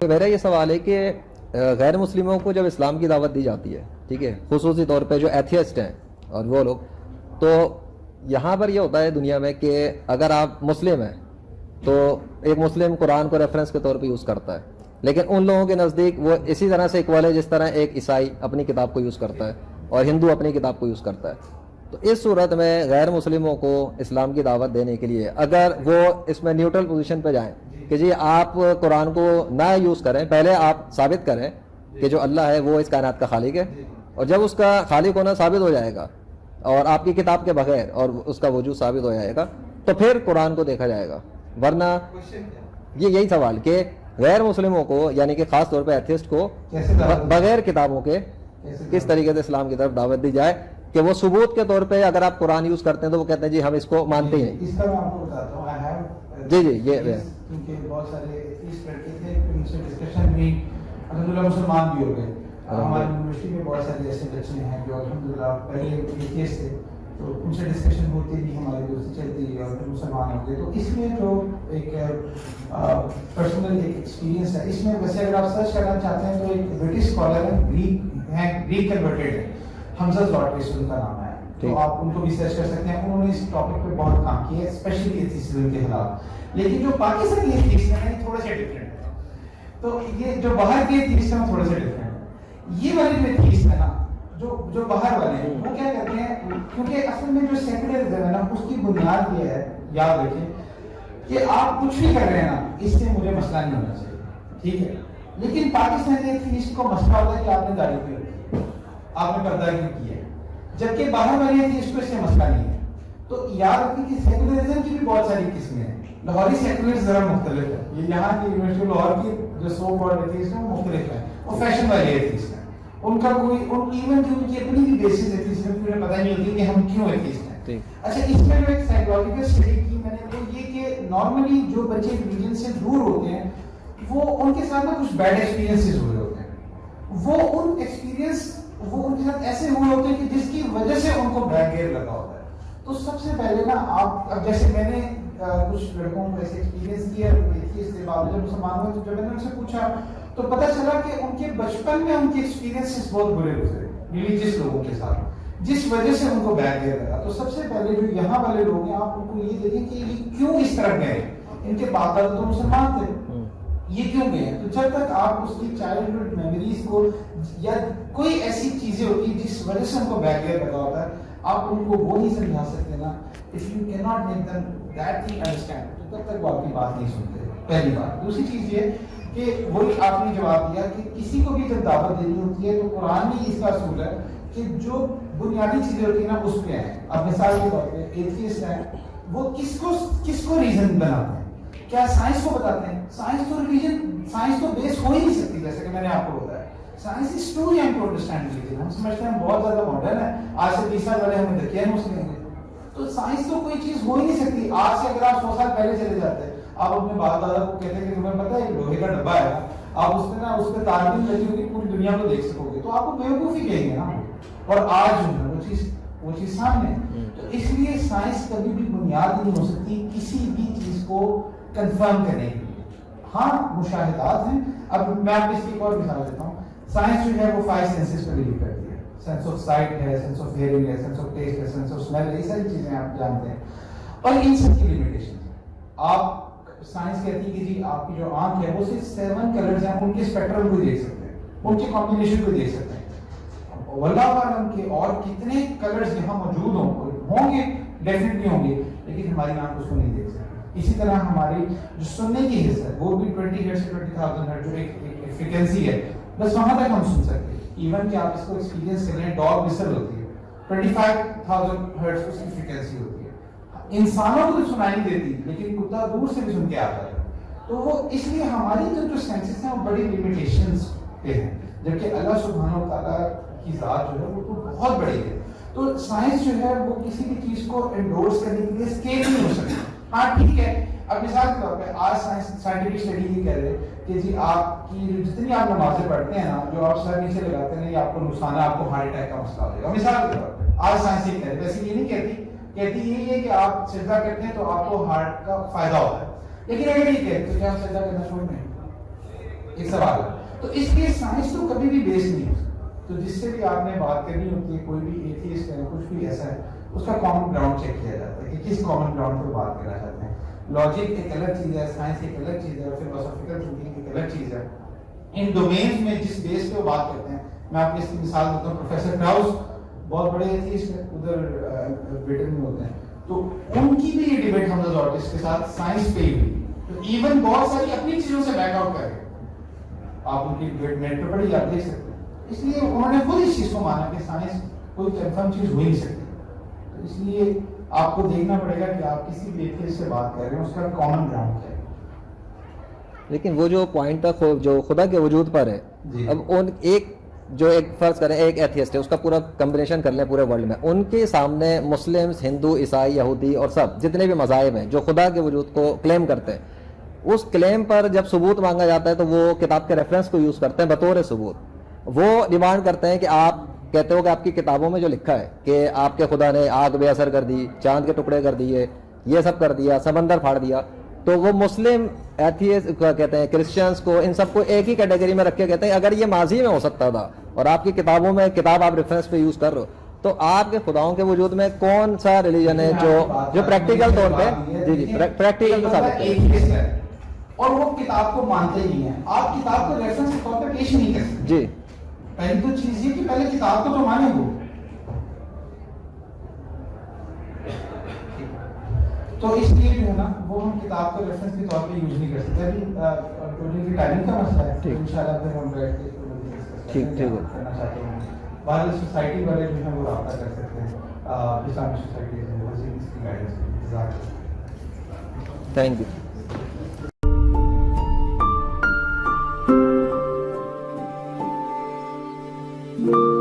میرا یہ سوال ہے کہ غیر مسلموں کو جب اسلام کی دعوت دی جاتی ہے، ٹھیک ہے، خصوصی طور پہ جو ایتھیسٹ ہیں اور وہ لوگ، تو یہاں پر یہ ہوتا ہے دنیا میں کہ اگر آپ مسلم ہیں تو ایک مسلم قرآن کو ریفرنس کے طور پہ یوز کرتا ہے، لیکن ان لوگوں کے نزدیک وہ اسی طرح سے اکول ہے جس طرح ایک عیسائی اپنی کتاب کو یوز کرتا ہے اور ہندو اپنی کتاب کو یوز کرتا ہے. تو اس صورت میں غیر مسلموں کو اسلام کی دعوت دینے کے لیے اگر وہ اس میں نیوٹرل پوزیشن پہ جائیں کہ جی آپ قرآن کو نہ یوز کریں، پہلے آپ ثابت کریں کہ جو اللہ ہے وہ اس کائنات کا خالق ہے، اور جب اس کا خالق ہونا ثابت ہو جائے گا اور آپ کی کتاب کے بغیر اور اس کا وجود ثابت ہو جائے گا تو پھر قرآن کو دیکھا جائے گا. ورنہ یہ یہی سوال کہ غیر مسلموں کو یعنی کہ خاص طور پہ ایتھیسٹ کو بغیر کتابوں کے کس طریقے سے اسلام کی طرف دعوت دی جائے کہ وہ ثبوت کے طور پہ اگر آپ قرآن یوز کرتے ہیں تو وہ کہتے ہیں جی ہم اس کو مانتے ہیں. اس کا میں آپ کو بتاتا ہوں. جی یہ کیونکہ بہت سارے ایتھیسٹ لڑکے تھے ان سے ڈسکشن بھی الحمدللہ مسلمان بھی ہو گئے. ہماری یونیورسٹی میں بہت سارے ایسے بچے ہیں جو الحمدللہ پہلے ایتھیسٹ تھے، تو ان سے ڈسکشن ہوتی بھی، ہماری دوستی چلتی اور پھر مسلمان ہو گئے. تو اس میں جو ایک پرسنل ایک ایکسپیرینس ہے اس میں، ویسے اگر آپ سرچ کرنا چاہتے ہیں تو ایک برٹش اسکالر ہیں، گریک کنورٹیڈ ہے، حمزہ زلاٹیس ان کا نام ہے، تو آپ ان کو بھی سرچ کر سکتے ہیں. انہوں نے اس ٹاپک پہ بہت کام کیا ہے، اسپیشلی ایتھیسزم کے خلاف. لیکن جو پاکستانی ایتھیسٹ ہیں تھوڑا سا ڈفرینٹ ہے. تو یہ جو باہر کے ایتھیسٹ ہیں تھوڑا سا ڈفرینٹ ہے. یہ والے جو ایتھیسٹ ہیں نا، جو باہر والے ہیں، وہ کیا کرتے ہیں، کیونکہ اصل میں جو سیکولرزم ہے نا اس کی بنیاد یہ ہے، یاد رکھیں کہ آپ کچھ بھی کر رہے ہیں نا اس سے مجھے مسئلہ نہیں ہونا چاہیے، ٹھیک ہے. لیکن پاکستانی ایتھیسٹ کو مسئلہ ہوتا ہے کہ آپ نے داڑھی کیوں رکھی، آپ نے پردہ کیوں کیا ہے، جبکہ باہر والے ایتھیسٹ کو اس سے مسئلہ نہیں ہے. تو یاد رکھیں کہ سیکولرزم کی بھی بہت ساری قسمیں ہیں. لاہوری سیکولرزم ذرا مختلف ہے. یہ یہاں کی یونیورسٹی لاہور کی جو سو کالڈ ایتھیسٹ ہیں وہ مختلف ہیں، وہ فیشن والے ایتھیسٹ ہیں. ان کا کوئی ایون کی ان کی اپنی بھی بیسس ایتھیسٹ میں پتہ نہیں ہوتی کہ ہم کیوں ایتھیسٹ ہیں. اچھا، اس میں جو ایک سائیکولوجیکل اسٹڈی کی میں نے وہ یہ کہ نارملی جو بچے ریلیجن سے دور ہوتے ہیں وہ ان کے ساتھ نا کچھ بیڈ ایکسپیرینسز ہوئے ہوتے ہیں. وہ ان ایکسپیرینس وہ ان کے ساتھ ایسے ہوئے ہوتے ہیں کہ جس کی وجہ سے ان کو بیک گیئر لگا ہوتا ہے. تو سب سے پہلے نا آپ، اب جیسے میں نے کچھ لڑکوں کو ایسے ایکسپیرینس کیا ایتھیسٹ کے بعد جب مسلمان ہوئے، تو جب میں نے ان سے پوچھا تو پتہ چلا کہ ان کے بچپن میں ان کے ایکسپیرینسز بہت برے گزرے ریلیجیس لوگوں کے ساتھ، جس وجہ سے ان کو بیک گیئر لگا. تو سب سے پہلے جو یہاں والے لوگ ہیں آپ ان کو یہ دیکھیں کہ یہ کیوں اس طرح گئے. ان کے باپ دادا تو مسلمان تھے، یہ کیوں گئے ہیں. تو جب تک آپ اس کی چائلڈہڈ میموریز کو یا کوئی ایسی چیزیں ہوتی ہیں جس وجہ سے ان کو بیک گیئر لگا ہوتا ہے، آپ ان کو وہ نہیں سمجھا سکتے نا. if you cannot make them that thing understand تو تب تک وہ آپ کی بات نہیں سنتے. پہلی بات. دوسری چیز یہ کہ وہی آپ نے جواب دیا کہ کسی کو بھی جب دعوت دینی ہوتی ہے تو قرآن میں اس کا اصول ہے کہ جو بنیادی چیزیں ہوتی ہیں نا اس پہ ہیں. اب مثال کے طور پہ ایتھیسٹ ہیں، وہ کس کو ریزن بناتے ہیں؟ کیا سائنس کو بتاتے ہیں؟ سائنس تو ریلیجن، سائنس تو بیس ہو ہی نہیں سکتی. جیسے کہ میں نے آپ کو بتایا science is too young to understand religion. ہم سمجھتے ہیں بہت زیادہ ماڈرن ہے، آج سے 20 سال پہلے ہمیں دکھے ہیں مسلم ہیں. تو سائنس تو کوئی چیز ہو ہی نہیں سکتی. آج سے اگر آپ 100 سال پہلے چلے جاتے ہیں، آپ اپنے باپ دادا کو کہتے ہیں کہ تمہیں پتہ ہے لوہے کا ڈبہ ہے، آپ اس پہ نا اس پہ تاربین لگی ہوگی، پوری دنیا کو دیکھ سکو گے، تو آپ کو بیوقوف ہی کہیں گے نا. اور آج جو ہے وہ چیز سامنے. تو اس لیے سائنس کبھی بھی بنیاد نہیں ہو سکتی کسی بھی چیز کو کنفرم کرنے کے لیے. ہاں مشاہدات ہیں. اب میں آپ کو اس کی ایک اور مثال دیتا ہوں. سائنس جو ہے وہ 5 سینسز پر بلیو کرتی ہے. سینس آف سائٹ ہے، سینس آف ہیئرنگ ہے، سینس آف ٹیسٹ ہے، سینس آف اسمیل ہے. یہ ساری چیزیں آپ جانتے ہیں. اور ان سب کی لمیٹیشن ہے. آپ سائنس کہتی ہے کہ جی آپ کی جو آنکھ ہے وہ صرف 7 کلرز ہیں، ان کے اسپیکٹرم کو دیکھ سکتے ہیں، ان کے کمبینیشن کو دیکھ سکتے ہیں. واللہ اعلم کہ اور کتنے کلرز یہاں موجود ہوں گے ڈیفینیٹلی ہوں گے، لیکن ہماری آنکھ اس کو نہیں دیکھ سکتی. اسی طرح ہماری جو سننے کی حصہ ہے وہ بھی 20 ہرٹز سے 20,000 ہرٹز جو ایک فریکوینسی ہے، بس وہاں تک ہم سن سکتے ہیں. ایون کہ آپ اس کو ایکسپیرینس کر لیں، ڈاگ وسل ہوتی ہے 25,000 ہرٹز اس کی فریکوینسی ہوتی ہے. انسانوں کو تو سنائی نہیں دیتی لیکن کتا دور سے بھی سن کے آتا ہے. تو وہ اس لیے ہماری جو سینسز ہیں وہ بڑی لمیٹیشنز پہ ہیں، جبکہ اللہ سبحانہ و تعالیٰ کی ذات جو ہے وہ تو بہت بڑی ہے. تو سائنس جو ہے وہ کسی بھی چیز کو انڈورس کرنے کے لیے اسکیل نہیں ہو سکتی. ہاں ٹھیک ہے، اب مثال کے طور پہ آج سائنٹیفک اسٹڈی یہ کہہ رہے کہ جی آپ کی جتنی آپ نمازیں پڑھتے ہیں نا، جو آپ سر نیچے لگاتے ہیں، یہ آپ کو نقصان ہے، آپ کو ہارٹ اٹیک کا مسئلہ ہو جائے گا. مثال کے طور پہ آج سائنس یہ کہہ رہے، ویسے یہ نہیں کہتی یہی ہے کہ آپ سجدہ کرتے ہیں تو آپ کو ہارٹ کا فائدہ ہوتا ہے. لیکن اگر یہ کہتے تو کیا آپ سجدہ کرنا چھوڑ دیں؟ ایک سوال ہے. تو اس لیے سائنس تو کبھی بھی بیس نہیں ہے. تو جس سے بھی آپ نے بات کرنی ہوتی ہے, کوئی بھی ایتھیسٹ ہے, کچھ بھی ایسا ہے, اس کا کامن گراؤنڈ چیک کیا جاتا ہے کہ کس کامن گراؤنڈ پر بات کرنا چاہتے ہیں. لاجک ایک الگ چیز ہے, سائنس ایک الگ چیز ہے, فلسافیکل تھنکنگ ایک الگ چیز ہے. ان ڈومینز میں جس بیس پہ وہ بات کرتے ہیں, میں آپ کو اس کی مثال دیتا ہوں. پروفیسر کراؤز بہت بڑے ایتھیسٹ ہیں, ادھر برٹن میں ہوتے ہیں, تو ان کی بھی یہ ڈیبیٹ ہم کے ساتھ سائنس پہ ہی ہوئی. تو ایون بہت ساری اپنی چیزوں سے بیک آؤٹ کر رہے, آپ ان کی ڈیبیٹ نیٹ پہ پڑھی, آپ دیکھ سکتے ہیں. اس لیے انہوں نے خود اس چیز کو مانا کہ سائنس کوئی کنفرم چیز ہو ہی نہیں سکتی. تو اس لیے آپ کو دیکھنا پڑے گا کہ آپ کسی بھی ایتھیسٹ سے بات کر رہے ہیں, اس کا کامن گراؤنڈ کیا ہے. لیکن وہ جو پوائنٹ تھا جو خدا کے وجود پر ہے, جی. اب ان ایک جو ایک فرض کریں ایک ایتھیسٹ ہے, اس کا پورا کمبینیشن کر لیں پورے ورلڈ میں, ان کے سامنے مسلمس, ہندو, عیسائی, یہودی اور سب جتنے بھی مذاہب ہیں جو خدا کے وجود کو کلیم کرتے ہیں, اس کلیم پر جب ثبوت مانگا جاتا ہے تو وہ کتاب کے ریفرنس کو یوز کرتے ہیں بطور ثبوت. وہ ڈیمانڈ کرتے ہیں کہ آپ کہتے ہو کہ آپ کی کتابوں میں جو لکھا ہے کہ آپ کے خدا نے آگ بے اثر کر دی, چاند کے ٹکڑے کر دیے, یہ سب کر دیا, سمندر پھاڑ دیا, تو وہ مسلم ایتھیسٹ کہتے ہیں کرسچنس کو, ان سب کو ایک ہی کیٹیگری میں رکھ کے کہتے ہیں اگر یہ ماضی میں ہو سکتا تھا اور آپ کی کتابوں میں کتاب آپ ریفرنس پہ یوز کر رہے ہو, تو آپ کے خداؤں کے وجود میں کون سا ریلیجن ہے جو پریکٹیکل طور پہ پریکٹیکل ثابت ہے, اور وہ کتاب کو مانتے نہیں ہیں. آپ کتاب کو ریفرنس کے طور پہ پیش نہیں کر سکتے. جی, پہلی تو چیز یہ کہ پہلے کتاب کو تو مانے وہ. تو اس لیے جو ہے نا وہ ہم کتاب کو ریفرنس کے طور پہ یوز نہیں کر سکتے. ابھی ٹائمنگ کا مسئلہ ہے, انشاءاللہ پھر ہم بیٹھ کے کرنا چاہتے ہیں. بعض سوسائٹی والے جو ہیں وہ رابطہ کر سکتے ہیں اسلامک سوسائٹی سے, اس کی guidance. Thank you. thank you